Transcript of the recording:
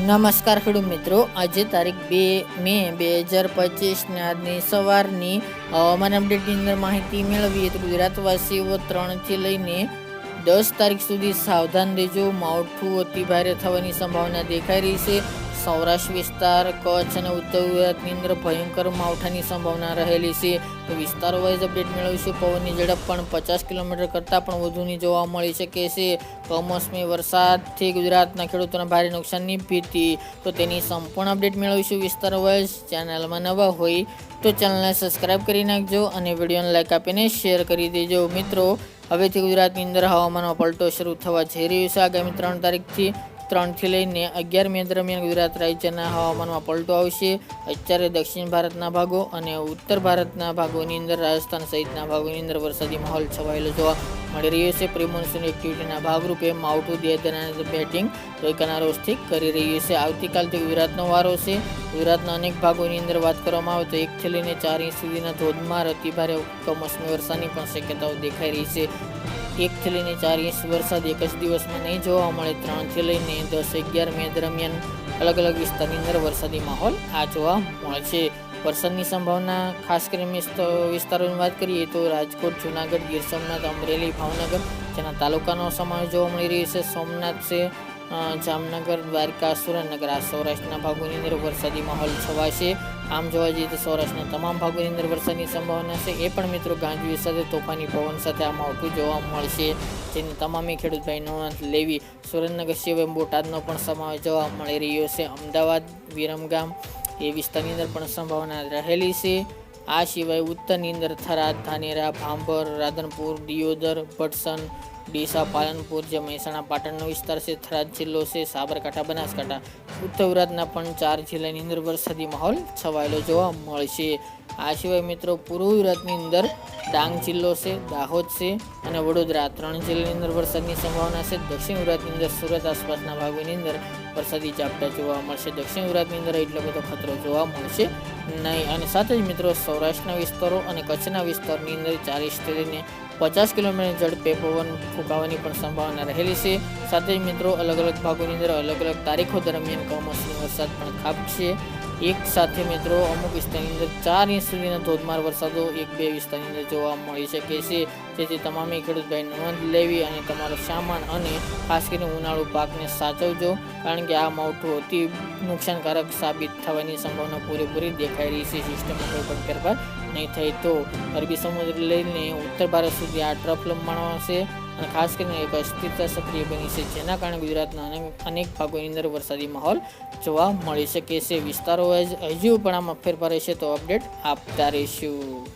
નમસ્કાર ખેડૂત મિત્રો, આજે તારીખ 2 મે 2025 આજની સવારની હવામાન અપડેટની અંદર માહિતી મેળવીએ તો ગુજરાતવાસીઓ 3 થી લઈને 10 તારીખ સુધી સાવધાન રહેજો. માવઠું અતિ ભારે થવાની સંભાવના દેખાઈ રહી છે. સૌરાષ્ટ્ર વિસ્તાર, કચ્છ અને ઉત્તર ગુજરાતની અંદર ભયંકર માવઠાની સંભાવના રહેલી છે. તો વિસ્તાર વાઇઝ અપડેટ મેળવીશું. પવનની ઝડપ પણ 50 કિલોમીટર કરતાં પણ વધુની જોવા મળી શકે છે. કમોસમી વરસાદથી ગુજરાતના ખેડૂતોને ભારે નુકસાનની ભીતિ, તો તેની સંપૂર્ણ અપડેટ મેળવીશું વિસ્તાર વાઇઝ. ચેનલમાં નવા હોય તો ચેનલને સબસ્ક્રાઈબ કરી નાખજો અને વિડીયોને લાઈક આપીને શેર કરી દેજો. મિત્રો, હવેથી ગુજરાતની અંદર હવામાનમાં પલટો શરૂ થવા જઈ રહ્યો છે. આગામી 3 તારીખથી 3 થી લઈને 11 મે દરમિયાન ગુજરાત રાજ્યના હવામાનમાં પલટો આવશે. અત્યારે દક્ષિણ ભારતના ભાગો અને ઉત્તર ભારતના ભાગોની અંદર, રાજસ્થાન સહિતના ભાગોની અંદર વરસાદી માહોલ છવાયેલો જોવા મળી રહ્યો છે. પ્રી મોન્સૂન એક્ટિવિટીના ભાગરૂપે માવઠું દેહદાના બેટિંગ ગઈકાલના રોજથી કરી રહ્યું છે. આવતીકાલથી ગુજરાતનો વારો છે. ગુજરાતના અનેક ભાગોની અંદર વાત કરવામાં આવે તો 1 થી લઈને 4 ઇંચ સુધીના ધોધમાર અતિભારે કમોસમી વરસાદની પણ શક્યતાઓ દેખાઈ રહી છે. 1 થી લઈને 4 ઇંચ વરસાદ એક જ દિવસમાં નહીં જોવા મળે. 3 થી લઈને 10-11 મે દરમિયાન અલગ અલગ વિસ્તારની અંદર વરસાદી માહોલ આ જોવા મળશે. વરસાદની સંભાવના ખાસ કરીને વિસ્તારોની વાત કરીએ તો રાજકોટ, જૂનાગઢ, ગીર સોમનાથ, અમરેલી, ભાવનગર જેના તાલુકાનો સમાવેશ જોવા મળી રહ્યો છે. સોમનાથ છે, જામનગર, દ્વારકા, સુરેન્દ્રનગર આ સૌરાષ્ટ્રના ભાગોની અંદર વરસાદી માહોલ છવાશે. આમ જોવા જઈએ તો સૌરાષ્ટ્રના તમામ ભાગોની અંદર વરસાદની સંભાવના છે. એ પણ મિત્રો ગાજવીજ સાથે તોફાની પવન સાથે આ માવઠું જોવા મળશે, જેની તમામે ખેડૂત ભાઈ નોંધ લેવી. સુરેન્દ્રનગર સિવાય બોટાદનો પણ સમાવેશ જોવા મળી રહ્યો છે. અમદાવાદ, વિરમગામ એ વિસ્તારની અંદર પણ સંભાવના રહેલી છે. આ સિવાય ઉત્તરની અંદર થરાદ, ધાનેરા, ભાંભર, રાધનપુર, દિયોદર, ભટસન, ડીસા, પાલનપુર જે મહેસાણા પાટણનો વિસ્તાર છે, થરાદ જિલ્લો છે, સાબરકાંઠા, બનાસકાંઠા, ઉત્તર ગુજરાતના પણ 4 જિલ્લાની અંદર વરસાદી માહોલ છવાયેલો જોવા મળશે. આ સિવાય મિત્રો પૂર્વ ગુજરાતની અંદર ડાંગ જિલ્લો છે, દાહોદ છે અને વડોદરા 3 જિલ્લાની અંદર વરસાદની સંભાવના છે. દક્ષિણ ગુજરાતની અંદર સુરત આસપાસના ભાગોની અંદર વરસાદી ઝાપટા જોવા મળશે. દક્ષિણ ગુજરાતની અંદર એટલો બધો ખતરો જોવા મળશે નહીં. અને સાથે જ મિત્રો સૌરાષ્ટ્રના વિસ્તારો અને કચ્છના વિસ્તારની અંદર 40 થી લઈને 50 કિલોમીટર ઝડપે પવન ફૂંકાવાની પણ સંભાવના રહેલી છે. સાથે જ મિત્રો અલગ અલગ ભાગોની અંદર અલગ અલગ તારીખો દરમિયાન કમોસમી વરસાદ પણ ખાબકશે. એક સાથે મિત્રો અમુક વિસ્તારની અંદર 4 ઇંચ સુધીના ધોધમાર વરસાદો 1-2 વિસ્તારની અંદર જોવા મળી શકે છે. જેથી તમામે ખેડૂત ભાઈ નોંધ લેવી અને તમારો સામાન અને ખાસ કરીને ઉનાળુ પાકને સાચવજો, કારણ કે આ માવઠું અતિ નુકસાનકારક સાબિત થવાની સંભાવના પૂરેપૂરી દેખાઈ રહી છે. સિસ્ટમમાં કોઈ પણ ફેરફાર નહીં થાય તો અરબી સમુદ્ર લઈને ઉત્તર ભારત સુધી આ ટ્રફ લંબાણો છે અને ખાસ કરીને એક અસ્થિરતા સક્રિય બની છે, જેના કારણે ગુજરાતના અનેક ભાગોની અંદર વરસાદી માહોલ જોવા મળી શકે છે. વિસ્તારો હજુ પણ આમાં ફેરફાર રહેશે તો અપડેટ આપતા રહીશું.